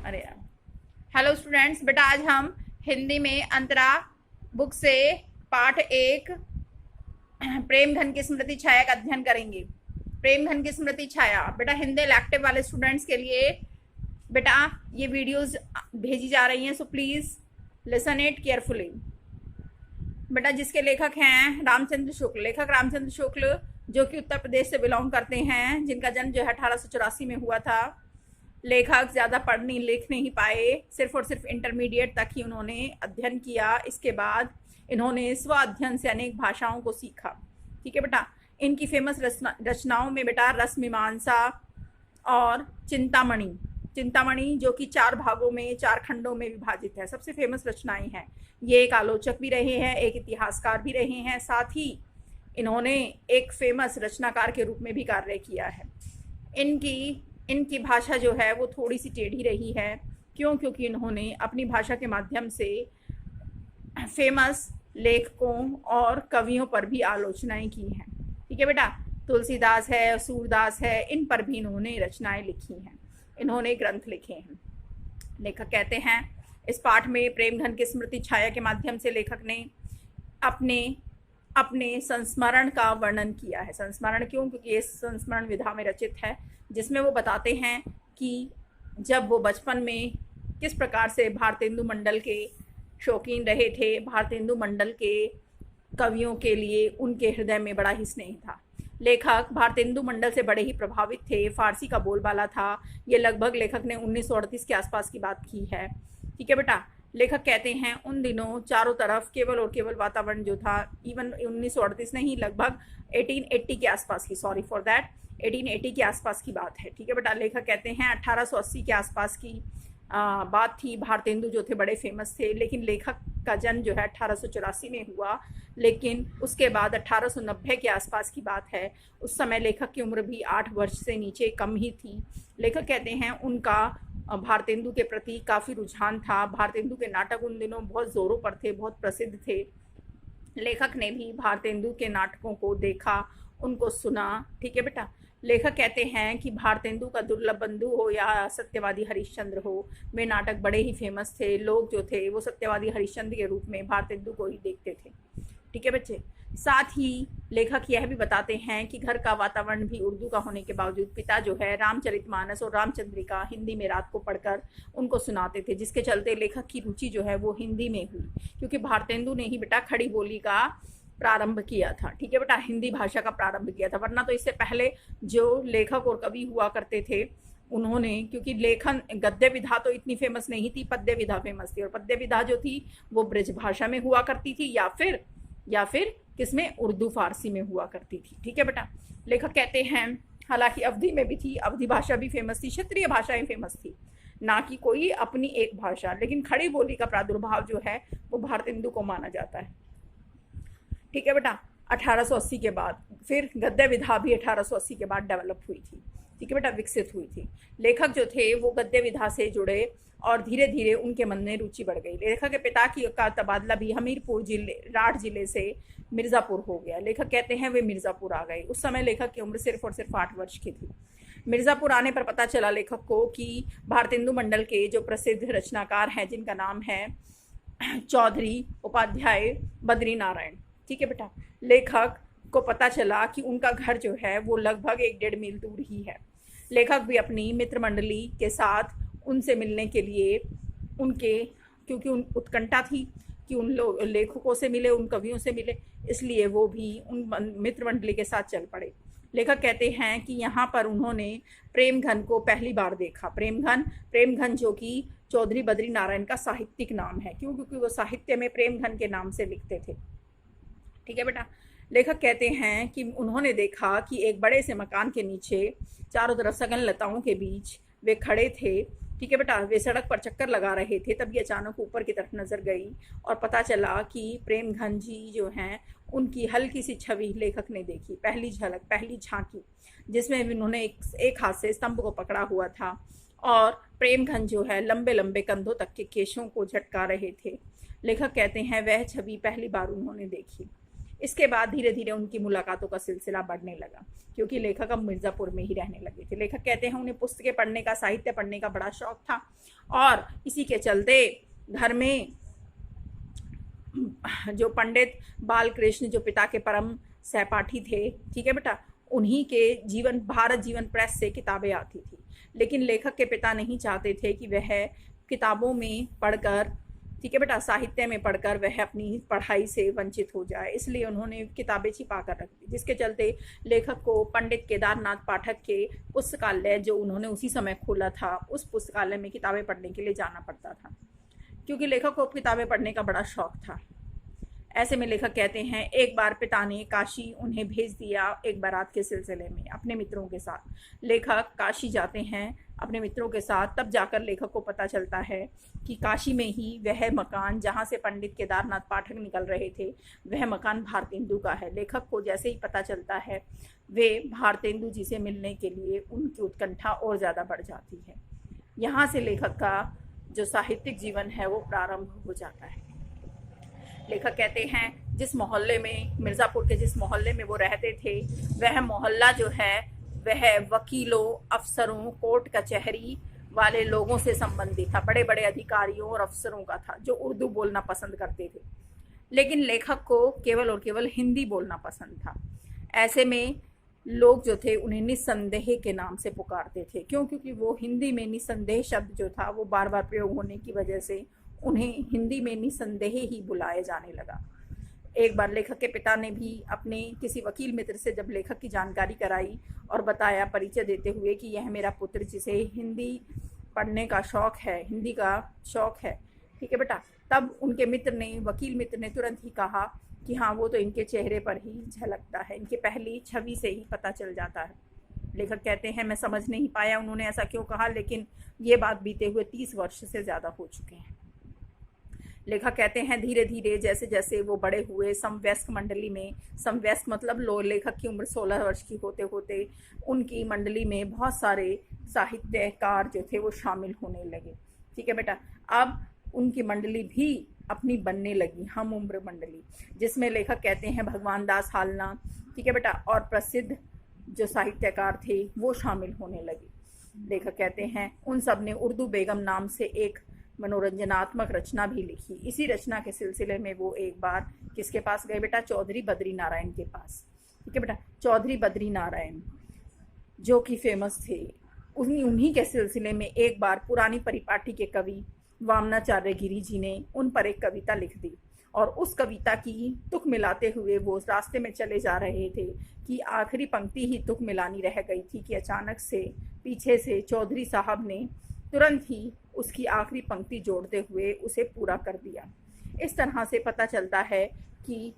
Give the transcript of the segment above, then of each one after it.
अरे यार। Hello students, बेटा आज हम हिंदी में अंतरा बुक से पाठ 1 प्रेम घन की स्मृति छाया का अध्ययन करेंगे। प्रेम घन की स्मृति छाया बेटा हिंदी इलेक्टिव वाले स्टूडेंट्स के लिए बेटा ये वीडियोस भेजी जा रही हैं, so please listen it carefully. बेटा जिसके लेखक हैं रामचंद्र शुक्ल, लेखक रामचंद्र शुक्ल जो कि उत्तर प्रदेश से बिलोंग करते हैं, जिनका जन्म जो है 1884 में हुआ था। लेखक ज़्यादा पढ़ नहीं लिख नहीं पाए, सिर्फ और सिर्फ इंटरमीडिएट तक ही उन्होंने अध्ययन किया। इसके बाद इन्होंने स्व अध्ययन से अनेक भाषाओं को सीखा। ठीक है बेटा, इनकी फेमस रचनाओं में बेटा रस मीमांसा और चिंतामणि, चिंतामणि जो कि 4 भागों में 4 खंडों में विभाजित है, सबसे फेमस रचनाएं हैं। ये एक आलोचक भी रहे हैं, एक इतिहासकार भी रहे हैं, साथ ही इन्होंने एक फेमस रचनाकार के रूप में भी कार्य किया है। इनकी भाषा जो है वो थोड़ी सी टेढ़ी रही है। क्योंकि इन्होंने अपनी भाषा के माध्यम से फेमस लेखकों और कवियों पर भी आलोचनाएं की हैं। ठीक है बेटा, तुलसीदास है, सूरदास है, इन पर भी इन्होंने रचनाएं लिखी हैं, इन्होंने ग्रंथ लिखे हैं। लेखक कहते हैं इस पाठ में प्रेमघन की स्मृति छाया के माध्यम से लेखक ने अपने संस्मरण का वर्णन किया है। संस्मरण क्यों? क्योंकि ये संस्मरण विधा में रचित है, जिसमें वो बताते हैं कि जब वो बचपन में किस प्रकार से भारतेंदु मंडल के शौकीन रहे थे, भारतेंदु मंडल के कवियों के लिए उनके हृदय में बड़ा ही स्नेह था। लेखक भारतेंदु मंडल से बड़े ही प्रभावित थे, फारसी का बोलबाला था। ये लगभग लेखक ने 1938 के आसपास की बात की है। ठीक है बेटा, लेखक कहते हैं उन दिनों चारों तरफ केवल और केवल वातावरण जो था, इवन 1938 नहीं, लगभग 1880 के आसपास की, सॉरी फॉर दैट, 1880 के आसपास की बात है। ठीक है बेटा, लेखक कहते हैं 1880 के आसपास की बात थी। भारतेंदु जो थे बड़े फेमस थे, लेकिन लेखक का जन्म जो है 1884 में हुआ, लेकिन उसके बाद 1890 के आसपास की बात है। उस समय लेखक की उम्र भी 8 वर्ष से नीचे कम ही थी। लेखक कहते हैं उनका भारतेंदु के प्रति काफ़ी रुझान था। भारतेंदु के नाटक उन दिनों बहुत जोरों पर थे, बहुत प्रसिद्ध थे। लेखक ने भी भारतेंदु के नाटकों को देखा, उनको सुना। ठीक है बेटा, लेखक कहते हैं कि भारतेंदु का दुर्लभ बंधु हो या सत्यवादी हरिश्चंद्र हो, वे नाटक बड़े ही फेमस थे। लोग जो थे वो सत्यवादी हरिश्चंद्र के रूप में भारतेंदु को ही देखते थे। ठीक है बच्चे, साथ ही लेखक यह भी बताते हैं कि घर का वातावरण भी उर्दू का होने के बावजूद पिता जो है रामचरितमानस और रामचंद्रिका हिंदी में रात को पढ़कर उनको सुनाते थे, जिसके चलते लेखक की रुचि जो है वो हिंदी में हुई, क्योंकि भारतेंदु ने ही बेटा खड़ी बोली का प्रारंभ किया था। ठीक है बेटा, हिंदी भाषा का प्रारंभ किया था, वरना तो इससे पहले जो लेखक और कवि हुआ करते थे उन्होंने, क्योंकि लेखन गद्य विधा तो इतनी फेमस नहीं थी, पद्य विधा फेमस थी, और पद्य विधा जो थी वो ब्रज भाषा में हुआ करती थी या फिर किसमें, उर्दू फारसी में हुआ करती थी। ठीक है बेटा, लेखक कहते हैं हालांकि अवधी में भी थी, अवधी भाषा भी फेमस थी, क्षेत्रीय भाषाएं फेमस थी, ना कि कोई अपनी एक भाषा, लेकिन खड़ी बोली का प्रादुर्भाव जो है वो भारतेंदु को माना जाता है। ठीक है बेटा, 1880 के बाद फिर गद्य विधा भी 1880 के बाद डेवलप हुई थी। ठीक है बेटा, विकसित हुई थी। लेखक जो थे वो गद्य विधा से जुड़े और धीरे धीरे उनके मन में रुचि बढ़ गई। लेखक के पिता का तबादला भी हमीरपुर जिले, राठ जिले से मिर्ज़ापुर हो गया। लेखक कहते हैं वे मिर्ज़ापुर आ गए। उस समय लेखक की उम्र सिर्फ और सिर्फ 8 वर्ष की थी। मिर्ज़ापुर आने पर पता चला लेखक को कि भारतेंदु मंडल के जो प्रसिद्ध रचनाकार हैं, जिनका नाम है चौधरी उपाध्याय बद्री नारायण। ठीक है बेटा, लेखक को पता चला कि उनका घर जो है वो लगभग 1-1.5 मील दूर ही है। लेखक भी अपनी मित्र मंडली के साथ उनसे मिलने के लिए क्योंकि उत्कंठा थी कि उन लेखकों से मिले, उन कवियों से मिले, इसलिए वो भी उन मित्र मंडली के साथ चल पड़े। लेखक कहते हैं कि यहाँ पर उन्होंने प्रेमघन को पहली बार देखा। प्रेमघन जो कि चौधरी बद्री नारायण का साहित्यिक नाम है, क्योंकि वो साहित्य में प्रेमघन के नाम से लिखते थे। ठीक है बेटा, लेखक कहते हैं कि उन्होंने देखा कि एक बड़े से मकान के नीचे चारों तरफ सघन लताओं के बीच वे खड़े थे। ठीक है बेटा, वे सड़क पर चक्कर लगा रहे थे। तभी अचानक ऊपर की तरफ नजर गई और पता चला कि प्रेमघन जी जो हैं उनकी हल्की सी छवि लेखक ने देखी, पहली झलक, पहली झांकी, जिसमें उन्होंने एक हाथ से स्तंभ को पकड़ा हुआ था और प्रेमघन जो है लंबे लंबे कंधों तक के केशों को झटका रहे थे। लेखक कहते हैं वह छवि पहली बार उन्होंने देखी। इसके बाद धीरे धीरे उनकी मुलाकातों का सिलसिला बढ़ने लगा, क्योंकि लेखक अब मिर्ज़ापुर में ही रहने लगे थे। लेखक कहते हैं उन्हें पुस्तकें पढ़ने का, साहित्य पढ़ने का बड़ा शौक था, और इसी के चलते घर में जो पंडित बालकृष्ण, जो पिता के परम सहपाठी थे, ठीक है बेटा, उन्हीं के जीवन, भारत जीवन प्रेस से किताबें आती थी। लेकिन लेखक के पिता नहीं चाहते थे कि वह किताबों में पढ़कर, ठीक है बेटा, साहित्य में पढ़कर वह अपनी पढ़ाई से वंचित हो जाए, इसलिए उन्होंने किताबें छिपा कर रख दी, जिसके चलते लेखक को पंडित केदारनाथ पाठक के पुस्तकालय, जो उन्होंने उसी समय खोला था, उस पुस्तकालय में किताबें पढ़ने के लिए जाना पड़ता था, क्योंकि लेखक को किताबें पढ़ने का बड़ा शौक था। ऐसे में लेखक कहते हैं एक बार पिता ने काशी उन्हें भेज दिया एक बारात के सिलसिले में अपने मित्रों के साथ। लेखक काशी जाते हैं अपने मित्रों के साथ, तब जाकर लेखक को पता चलता है कि काशी में ही वह मकान जहाँ से पंडित केदारनाथ पाठक निकल रहे थे, वह मकान भारतेंदु का है। लेखक को जैसे ही पता चलता है, वे भारतेंदु जी से मिलने के लिए उनकी उत्कंठा और ज़्यादा बढ़ जाती है। यहाँ से लेखक का जो साहित्यिक जीवन है वो प्रारंभ हो जाता है। लेखक कहते हैं जिस मोहल्ले में, मिर्ज़ापुर के जिस मोहल्ले में वो रहते थे, वह मोहल्ला जो है वह वकीलों, अफसरों, कोर्ट कचहरी वाले लोगों से संबंधित था, बड़े बड़े अधिकारियों और अफसरों का था, जो उर्दू बोलना पसंद करते थे। लेकिन लेखक को केवल और केवल हिंदी बोलना पसंद था। ऐसे में लोग जो थे उन्हें निस्संदेह के नाम से पुकारते थे, क्योंकि वो हिंदी में निस्संदेह शब्द जो था वो बार बार प्रयोग होने की वजह से उन्हें हिंदी में निस्संदेह ही बुलाया जाने लगा। एक बार लेखक के पिता ने भी अपने किसी वकील मित्र से जब लेखक की जानकारी कराई और बताया, परिचय देते हुए कि यह मेरा पुत्र जिसे हिंदी पढ़ने का शौक़ है, हिंदी का शौक़ है, ठीक है बेटा, तब उनके मित्र ने, वकील मित्र ने तुरंत ही कहा कि हाँ, वो तो इनके चेहरे पर ही झलकता है, इनके पहली छवि से ही पता चल जाता है। लेखक कहते हैं मैं समझ नहीं पाया उन्होंने ऐसा क्यों कहा, लेकिन ये बात बीते हुए 30 वर्ष से ज़्यादा हो चुके हैं। लेखक कहते हैं धीरे धीरे जैसे जैसे वो बड़े हुए, समवयस्क मंडली में, समवयस्क मतलब लेखक की उम्र 16 वर्ष की होते होते उनकी मंडली में बहुत सारे साहित्यकार जो थे वो शामिल होने लगे, ठीक है बेटा। अब उनकी मंडली भी अपनी बनने लगी, हम उम्र मंडली, जिसमें लेखक कहते हैं भगवान दास हालना, ठीक है बेटा, और प्रसिद्ध जो साहित्यकार थे वो शामिल होने लगे। लेखक कहते हैं उन सब ने उर्दू बेगम नाम से एक मनोरंजनात्मक रचना भी लिखी। इसी रचना के सिलसिले में वो एक बार किसके पास गए बेटा, चौधरी बद्री नारायण के पास, ठीक है बेटा। चौधरी बद्री नारायण जो कि फेमस थे, उन्हीं के सिलसिले में एक बार पुरानी परिपाटी के कवि वामनाचार्य गिरी जी ने उन पर एक कविता लिख दी, और उस कविता की तुक मिलाते हुए वो रास्ते में चले जा रहे थे कि आखिरी पंक्ति ही तुक मिलानी रह गई थी कि अचानक से पीछे से चौधरी साहब ने तुरंत ही उसकी आखिरी पंक्ति जोड़ते हुए उसे पूरा कर दिया। इस तरह से पता चलता है कि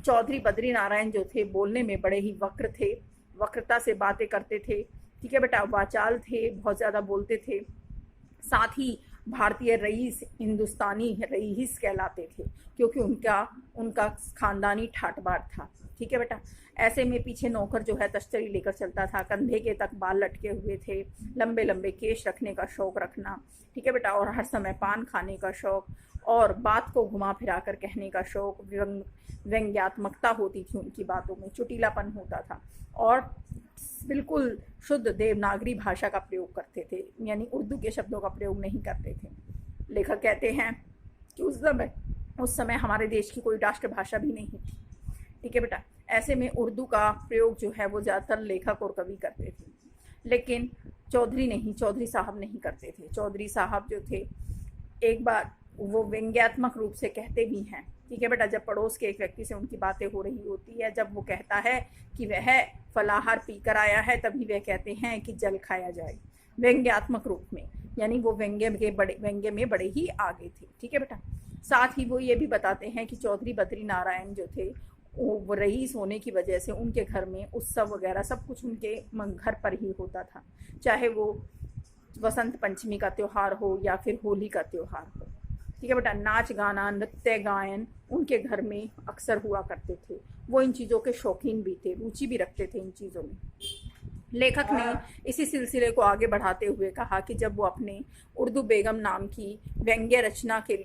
चौधरी बद्री नारायण जो थे बोलने में बड़े ही वक्र थे, वक्रता से बातें करते थे, ठीक है बेटा, वाचाल थे, बहुत ज़्यादा बोलते थे, साथ ही भारतीय रईस, हिंदुस्तानी रईस कहलाते थे, क्योंकि उनका खानदानी ठाटबाट था, ठीक है बेटा। ऐसे में पीछे नौकर जो है तश्तरी लेकर चलता था, कंधे के तक बाल लटके हुए थे, लंबे लंबे केश रखने का शौक रखना, ठीक है बेटा, और हर समय पान खाने का शौक, और बात को घुमा फिरा कर कहने का शौक, व्यंग्यात्मकता होती थी उनकी बातों में, चुटीलापन होता था, और बिल्कुल शुद्ध देवनागरी भाषा का प्रयोग करते थे, यानी उर्दू के शब्दों का प्रयोग नहीं करते थे। लेखक कहते हैं कि उस समय हमारे देश की कोई राष्ट्रभाषा भी नहीं थी, ठीक है बेटा। ऐसे में उर्दू का प्रयोग जो है वो ज़्यादातर लेखक और कवि करते थे, लेकिन चौधरी साहब नहीं करते थे। चौधरी साहब जो थे एक बार वो व्यंग्यात्मक रूप से कहते भी हैं, ठीक है बेटा, जब पड़ोस के एक व्यक्ति से उनकी बातें हो रही होती है, जब वो कहता है कि वह फलाहार पी कर आया है, तभी वह कहते हैं कि जल खाया जाए, व्यंग्यात्मक रूप में, यानी वो व्यंग्य में बड़े ही आगे थे, ठीक है बेटा। साथ ही वो ये भी बताते हैं कि चौधरी बद्री नारायण जो थे वो रईस होने की वजह से उनके घर में उत्सव वगैरह सब कुछ उनके घर पर ही होता था, चाहे वो वसंत पंचमी का त्यौहार हो या फिर होली का त्यौहार हो, ठीक है बेटा। नाच गाना, नृत्य गायन उनके घर में अक्सर हुआ करते थे। वो इन चीज़ों के शौकीन भी थे, रुचि भी रखते थे इन चीज़ों में। लेखक ने इसी सिलसिले को आगे बढ़ाते हुए कहा कि जब वो अपने उर्दू बेगम नाम की व्यंग्य रचना के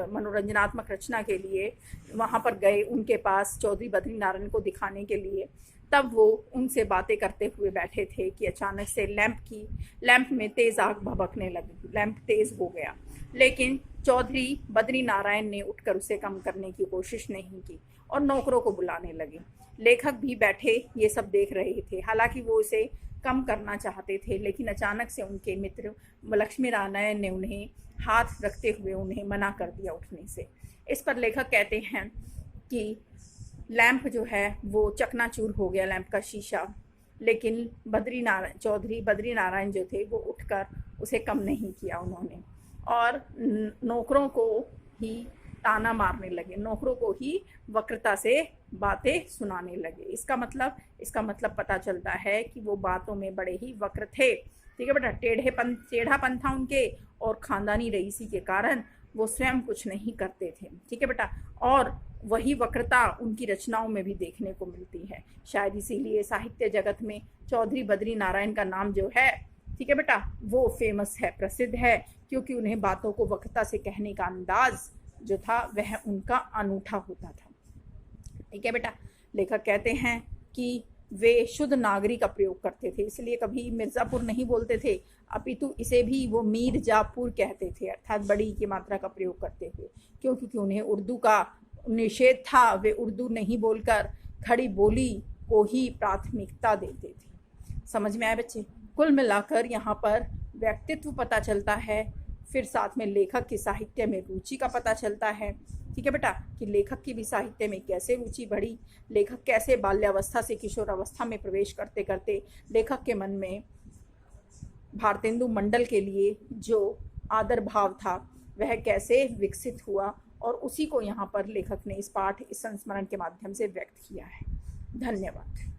मनोरंजनात्मक रचना के लिए वहाँ पर गए, उनके पास चौधरी बद्री नारायण को दिखाने के लिए, तब वो उनसे बातें करते हुए बैठे थे कि अचानक से लैंप में तेज़ आग भभकने लगी। लैंप तेज़ हो गया, लेकिन चौधरी बद्री नारायण ने उठकर उसे कम करने की कोशिश नहीं की और नौकरों को बुलाने लगे। लेखक भी बैठे ये सब देख रहे थे। हालांकि वो इसे कम करना चाहते थे, लेकिन अचानक से उनके मित्र लक्ष्मी नारायण ने उन्हें हाथ रखते हुए उन्हें मना कर दिया उठने से। इस पर लेखक कहते हैं कि लैंप जो है वो चकनाचूर हो गया, लैंप का शीशा, लेकिन चौधरी बद्री नारायण जो थे वो उठकर उसे कम नहीं किया उन्होंने, और नौकरों को ही ताना मारने लगे, नौकरों को ही वक्रता से बातें सुनाने लगे। इसका मतलब पता चलता है कि वो बातों में बड़े ही वक्र थे। ठीक है बेटा, टेढ़ापन था उनके, और खानदानी रईसी के कारण वो स्वयं कुछ नहीं करते थे। ठीक है बेटा, और वही वक्रता उनकी रचनाओं में भी देखने को मिलती है। शायद इसीलिए साहित्य जगत में चौधरी बद्री नारायण का नाम जो है, ठीक है बेटा, वो फेमस है, प्रसिद्ध है, क्योंकि उन्हें बातों को वक्रता से कहने का अंदाज जो था वह उनका अनूठा होता था। ठीक है बेटा, लेखक कहते हैं कि वे शुद्ध नागरी का प्रयोग करते थे, इसलिए कभी मिर्ज़ापुर नहीं बोलते थे, अपितु इसे भी वो मीरजापुर कहते थे, अर्थात बड़ी की मात्रा का प्रयोग करते हुए, क्योंकि उन्हें उर्दू का निषेध था। वे उर्दू नहीं बोलकर खड़ी बोली को ही प्राथमिकता देते थे। समझ में आए बच्चे? कुल मिलाकर यहाँ पर व्यक्तित्व पता चलता है, फिर साथ में लेखक की साहित्य में रुचि का पता चलता है। ठीक है बेटा, कि लेखक की भी साहित्य में कैसे रुचि बढ़ी, लेखक कैसे बाल्यावस्था से किशोरावस्था में प्रवेश करते करते लेखक के मन में भारतेंदु मंडल के लिए जो आदर भाव था वह कैसे विकसित हुआ, और उसी को यहाँ पर लेखक ने इस संस्मरण के माध्यम से व्यक्त किया है। धन्यवाद।